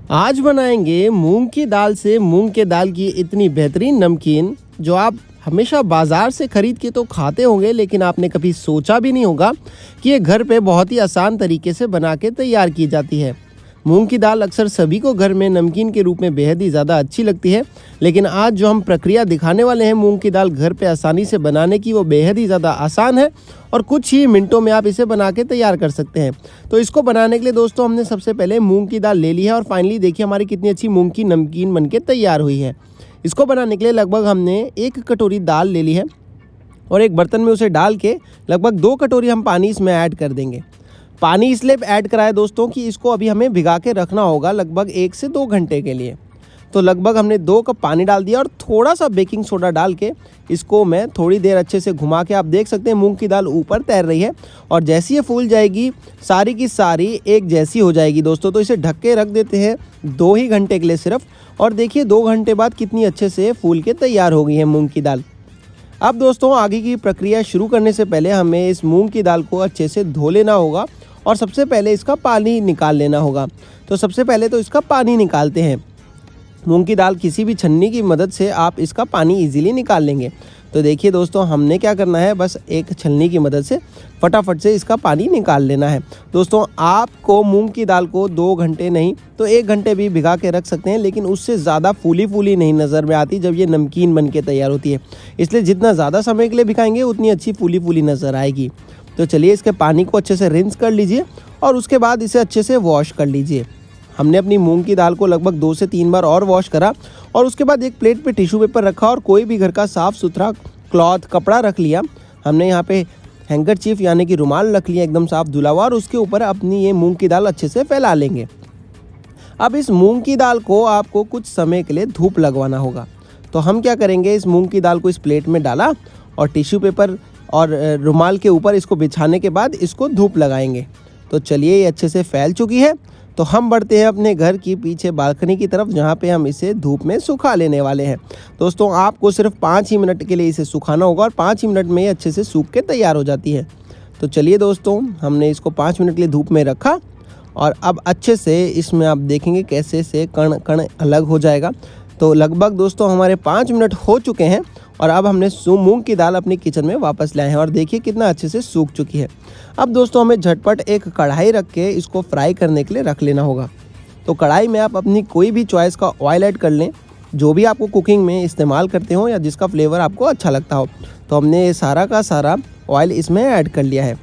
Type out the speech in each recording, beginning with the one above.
आज बनाएंगे मूंग की दाल से मूंग के दाल की इतनी बेहतरीन नमकीन जो आप हमेशा बाज़ार से ख़रीद के तो खाते होंगे, लेकिन आपने कभी सोचा भी नहीं होगा कि ये घर पे बहुत ही आसान तरीके से बना के तैयार की जाती है। मूंग की दाल अक्सर सभी को घर में नमकीन के रूप में बेहद ही ज़्यादा अच्छी लगती है, लेकिन आज जो हम प्रक्रिया दिखाने वाले हैं मूंग की दाल घर पे आसानी से बनाने की, वो बेहद ही ज़्यादा आसान है और कुछ ही मिनटों में आप इसे बना के तैयार कर सकते हैं। तो इसको बनाने के लिए दोस्तों हमने सबसे पहले मूंग की दाल ले ली है और फाइनली देखिए हमारी कितनी अच्छी मूंग की नमकीन बन के तैयार हुई है। इसको बनाने के लिए लगभग हमने 1 कटोरी दाल ले ली है और एक बर्तन में उसे डाल के लगभग 2 कटोरी हम पानी इसमें ऐड कर देंगे। पानी इसलिए ऐड कराए दोस्तों कि इसको अभी हमें भिगा के रखना होगा लगभग 1 से 2 घंटे के लिए। तो लगभग हमने 2 कप पानी डाल दिया और थोड़ा सा बेकिंग सोडा डाल के इसको मैं थोड़ी देर अच्छे से घुमा के, आप देख सकते हैं मूंग की दाल ऊपर तैर रही है और जैसे ये फूल जाएगी सारी की सारी एक जैसी हो जाएगी दोस्तों। तो इसे ढक के रख देते हैं 2 ही घंटे के लिए सिर्फ, और देखिए 2 घंटे बाद कितनी अच्छे से फूल के तैयार हो गई है मूंग की दाल। अब दोस्तों आगे की प्रक्रिया शुरू करने से पहले हमें इस मूंग की दाल को अच्छे से धो लेना होगा और सबसे पहले इसका पानी निकाल लेना होगा। तो सबसे पहले तो इसका पानी निकालते हैं। मूंग की दाल किसी भी छन्नी की मदद से आप इसका पानी इजीली निकाल लेंगे। तो देखिए दोस्तों हमने क्या करना है, बस एक छलनी की मदद से फटाफट से इसका पानी निकाल लेना है। दोस्तों आपको मूंग की दाल को 2 घंटे नहीं तो 1 घंटे भी भिगा के रख सकते हैं, लेकिन उससे ज़्यादा फूली फूली नहीं नज़र में आती जब ये नमकीन बन के तैयार होती है। इसलिए जितना ज़्यादा समय के लिए भिगाएंगे उतनी अच्छी फूली फूली नज़र आएगी। तो चलिए इसके पानी को अच्छे से रिंस कर लीजिए और उसके बाद इसे अच्छे से वॉश कर लीजिए। हमने अपनी मूंग की दाल को लगभग 2 से 3 बार और वॉश करा और उसके बाद एक प्लेट पे टिश्यू पेपर रखा और कोई भी घर का साफ़ सुथरा क्लॉथ कपड़ा रख लिया। हमने यहाँ पे हैंकरचीफ यानी कि रुमाल रख लिया एकदम साफ़ धुला हुआ, और उसके ऊपर अपनी ये मूंग की दाल अच्छे से फैला लेंगे। अब इस मूंग की दाल को आपको कुछ समय के लिए धूप लगवाना होगा। तो हम क्या करेंगे, इस मूंग की दाल को इस प्लेट में डाला और टिश्यू पेपर और रुमाल के ऊपर इसको बिछाने के बाद इसको धूप लगाएंगे। तो चलिए ये अच्छे से फैल चुकी है। तो हम बढ़ते हैं अपने घर की पीछे बालकनी की तरफ, जहाँ पे हम इसे धूप में सुखा लेने वाले हैं। दोस्तों आपको सिर्फ 5 ही मिनट के लिए इसे सुखाना होगा और 5 ही मिनट में ये अच्छे से सूख के तैयार हो जाती है। तो चलिए दोस्तों हमने इसको 5 मिनट के लिए धूप में रखा और अब अच्छे से इसमें आप देखेंगे कैसे से कण कण अलग हो जाएगा। तो लगभग दोस्तों हमारे 5 मिनट हो चुके हैं और अब हमने मूंग की दाल अपनी किचन में वापस लाए हैं और देखिए कितना अच्छे से सूख चुकी है। अब दोस्तों हमें झटपट एक कढ़ाई रख के इसको फ्राई करने के लिए रख लेना होगा। तो कढ़ाई में आप अपनी कोई भी चॉइस का ऑयल ऐड कर लें, जो भी आपको कुकिंग में इस्तेमाल करते हो या जिसका फ्लेवर आपको अच्छा लगता हो। तो हमने ये सारा का सारा ऑयल इसमें ऐड कर लिया है।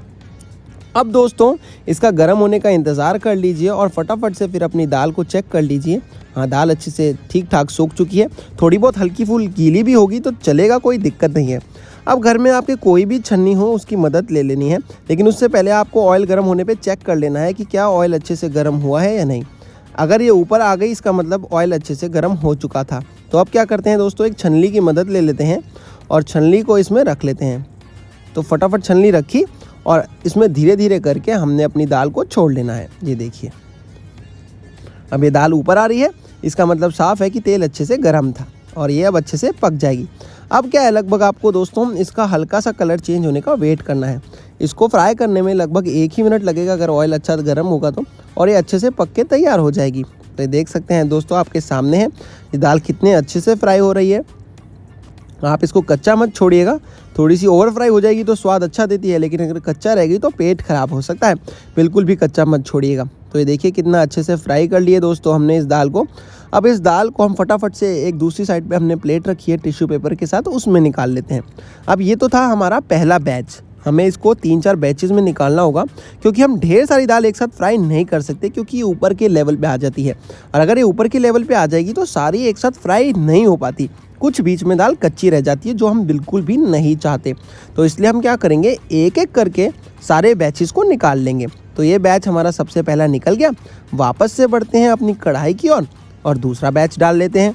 अब दोस्तों इसका गर्म होने का इंतज़ार कर लीजिए और फटाफट से फिर अपनी दाल को चेक कर लीजिए। हाँ, दाल अच्छे से ठीक ठाक सूख चुकी है, थोड़ी बहुत हल्की फूल गीली भी होगी तो चलेगा, कोई दिक्कत नहीं है। अब घर में आपके कोई भी छन्नी हो उसकी मदद ले लेनी है, लेकिन उससे पहले आपको ऑयल गर्म होने पे चेक कर लेना है कि क्या ऑयल अच्छे से गर्म हुआ है या नहीं। अगर ये ऊपर आ गई इसका मतलब ऑयल अच्छे से गर्म हो चुका था। तो अब क्या करते हैं दोस्तों, एक छन्नी की मदद ले लेते हैं और छन्नी को इसमें रख लेते हैं। तो फटाफट छन्नी रखी और इसमें धीरे धीरे करके हमने अपनी दाल को छोड़ लेना है। ये देखिए अब ये दाल ऊपर आ रही है, इसका मतलब साफ़ है कि तेल अच्छे से गर्म था और ये अब अच्छे से पक जाएगी। अब क्या है, लगभग आपको दोस्तों इसका हल्का सा कलर चेंज होने का वेट करना है। इसको फ्राई करने में लगभग 1 ही मिनट लगेगा अगर ऑयल अच्छा गर्म होगा तो, और ये अच्छे से पक के तैयार हो जाएगी। तो ये देख सकते हैं दोस्तों आपके सामने है ये दाल कितने अच्छे से फ्राई हो रही है। आप इसको कच्चा मत छोड़िएगा, थोड़ी सी ओवर फ्राई हो जाएगी तो स्वाद अच्छा देती है, लेकिन अगर कच्चा रहेगी तो पेट खराब हो सकता है। बिल्कुल भी कच्चा मत छोड़िएगा। तो ये देखिए कितना अच्छे से फ्राई कर लिए दोस्तों हमने इस दाल को। अब इस दाल को हम फटाफट से एक दूसरी साइड पे हमने प्लेट रखी है टिश्यू पेपर के साथ, उसमें निकाल लेते हैं। अब ये तो था हमारा पहला बैच, हमें इसको 3-4 बैचेस में निकालना होगा, क्योंकि हम ढेर सारी दाल एक साथ फ्राई नहीं कर सकते, क्योंकि ये ऊपर के लेवल पे आ जाती है और अगर ये ऊपर के लेवल पे आ जाएगी तो सारी एक साथ फ्राई नहीं हो पाती, कुछ बीच में दाल कच्ची रह जाती है जो हम बिल्कुल भी नहीं चाहते। तो इसलिए हम क्या करेंगे, एक एक करके सारे बैचेस को निकाल लेंगे। तो ये बैच हमारा सबसे पहला निकल गया। वापस से बढ़ते हैं अपनी कढ़ाई की ओर और दूसरा बैच डाल लेते हैं।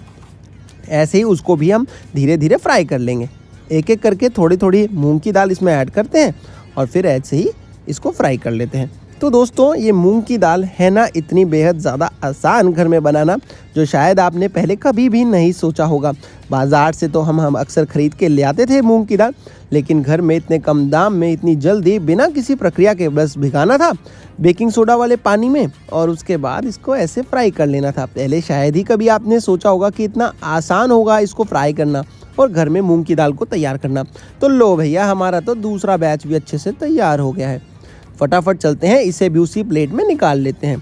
ऐसे ही उसको भी हम धीरे धीरे फ्राई कर लेंगे। एक एक करके थोड़ी थोड़ी मूंग की दाल इसमें ऐड करते हैं और फिर ऐसे ही इसको फ्राई कर लेते हैं। तो दोस्तों ये मूंग की दाल है ना इतनी बेहद ज़्यादा आसान घर में बनाना, जो शायद आपने पहले कभी भी नहीं सोचा होगा। बाज़ार से तो हम अक्सर ख़रीद के ले आते थे मूंग की दाल, लेकिन घर में इतने कम दाम में इतनी जल्दी बिना किसी प्रक्रिया के बस भिगाना था बेकिंग सोडा वाले पानी में और उसके बाद इसको ऐसे फ्राई कर लेना था। पहले शायद ही कभी आपने सोचा होगा कि इतना आसान होगा इसको फ्राई करना और घर में मूंग की दाल को तैयार करना। तो लो भैया, हमारा तो दूसरा बैच भी अच्छे से तैयार हो गया है। फटाफट चलते हैं, इसे भी उसी प्लेट में निकाल लेते हैं।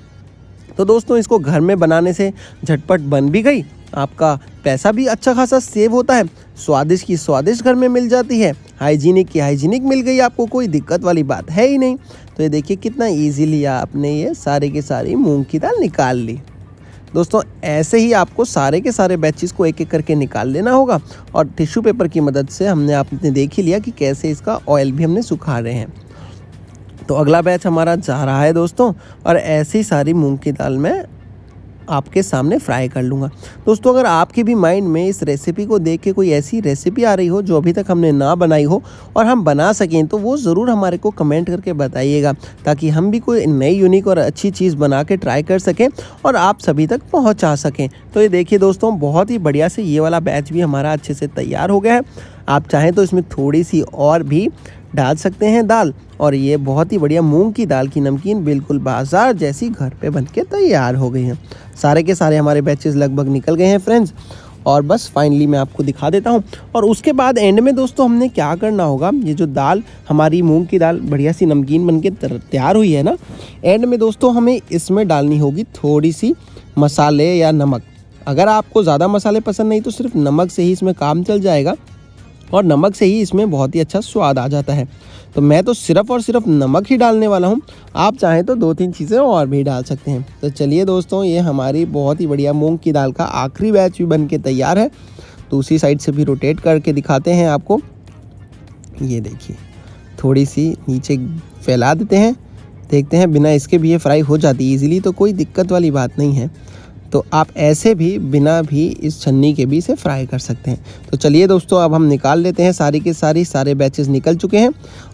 तो दोस्तों इसको घर में बनाने से झटपट बन भी गई, आपका पैसा भी अच्छा खासा सेव होता है, स्वादिष्ट की स्वादिष्ट घर में मिल जाती है, हाइजीनिक की हाइजीनिक मिल गई, आपको कोई दिक्कत वाली बात है ही नहीं। तो ये देखिए कितना इजीली आपने ये सारे के सारी मूंग की दाल निकाल ली। दोस्तों ऐसे ही आपको सारे के सारे बैचेस को एक एक करके निकाल लेना होगा और टिश्यू पेपर की मदद से आपने देख ही लिया कि कैसे इसका ऑयल भी हमने सुखा रहे हैं। तो अगला बैच हमारा जा रहा है दोस्तों, और ऐसे ही सारी मूंग की दाल मैं आपके सामने फ्राई कर लूँगा। दोस्तों अगर आपके भी माइंड में इस रेसिपी को देख के कोई ऐसी रेसिपी आ रही हो जो अभी तक हमने ना बनाई हो और हम बना सकें, तो वो ज़रूर हमारे को कमेंट करके बताइएगा, ताकि हम भी कोई नई यूनिक और अच्छी चीज़ बना के ट्राई कर सकें और आप सभी तक पहुंचा सकें। तो ये देखिए दोस्तों, बहुत ही बढ़िया से ये वाला बैच भी हमारा अच्छे से तैयार हो गया है। आप चाहें तो इसमें थोड़ी सी और भी डाल सकते हैं दाल, और ये बहुत ही बढ़िया मूंग की दाल की नमकीन बिल्कुल बाजार जैसी घर पे बनके तैयार हो गई हैं। सारे के सारे हमारे बैचेस लगभग निकल गए हैं फ्रेंड्स, और बस फाइनली मैं आपको दिखा देता हूँ। और उसके बाद एंड में दोस्तों हमने क्या करना होगा, ये जो दाल हमारी मूंग की दाल बढ़िया सी नमकीन बनके तैयार हुई है ना, एंड में दोस्तों हमें इसमें डालनी होगी थोड़ी सी मसाले या नमक। अगर आपको ज़्यादा मसाले पसंद नहीं तो सिर्फ नमक से ही इसमें काम चल जाएगा, और नमक से ही इसमें बहुत ही अच्छा स्वाद आ जाता है। तो मैं तो सिर्फ और सिर्फ नमक ही डालने वाला हूँ, आप चाहें तो 2-3 चीज़ें और भी डाल सकते हैं। तो चलिए दोस्तों, ये हमारी बहुत ही बढ़िया मूंग की दाल का आखिरी बैच भी बन के तैयार है। तो उसी साइड से भी रोटेट करके दिखाते हैं आपको। ये देखिए, थोड़ी सी नीचे फैला देते हैं, देखते हैं बिना इसके भी ये फ्राई हो जाती है ईजिली, तो कोई दिक्कत वाली बात नहीं है। तो आप ऐसे भी बिना भी इस छन्नी के भी इसे फ्राई कर सकते हैं। तो चलिए दोस्तों, अब हम निकाल लेते हैं सारी के सारे बैचेस निकल चुके हैं,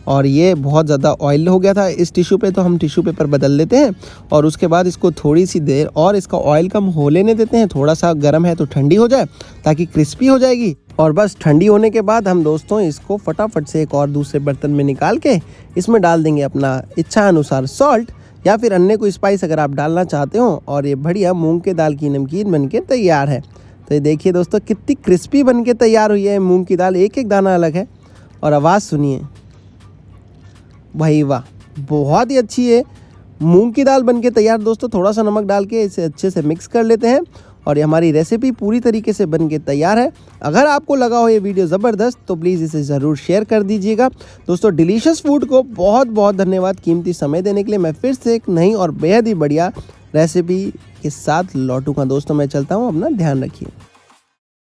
और ये बहुत ज़्यादा ऑयल हो गया था इस टिश्यू पे, तो हम टिश्यू पेपर बदल लेते हैं और उसके बाद इसको थोड़ी सी देर और इसका ऑयल कम हो लेने देते हैं। थोड़ा सा गर्म है तो ठंडी हो जाए ताकि क्रिस्पी हो जाएगी, और बस ठंडी होने के बाद हम दोस्तों इसको फटाफट से एक और दूसरे बर्तन में निकाल के इसमें डाल देंगे अपना इच्छा अनुसार सॉल्ट या फिर अन्य कोई स्पाइस अगर आप डालना चाहते हो, और ये बढ़िया मूंग के दाल की नमकीन बनके तैयार है। तो ये देखिए दोस्तों, कितनी क्रिस्पी बनके तैयार हुई है मूंग की दाल, एक एक दाना अलग है, और आवाज़ सुनिए भाई वाह, बहुत ही अच्छी है मूंग की दाल बनके तैयार। दोस्तों थोड़ा सा नमक डाल के इसे अच्छे से मिक्स कर लेते हैं, और ये हमारी रेसिपी पूरी तरीके से बनके तैयार है। अगर आपको लगा हो ये वीडियो ज़बरदस्त तो प्लीज़ इसे ज़रूर शेयर कर दीजिएगा। दोस्तों डिलीशियस फूड को बहुत बहुत धन्यवाद कीमती समय देने के लिए। मैं फिर से एक नई और बेहद ही बढ़िया रेसिपी के साथ लौटूंगा। दोस्तों मैं चलता हूँ, अपना ध्यान रखिए।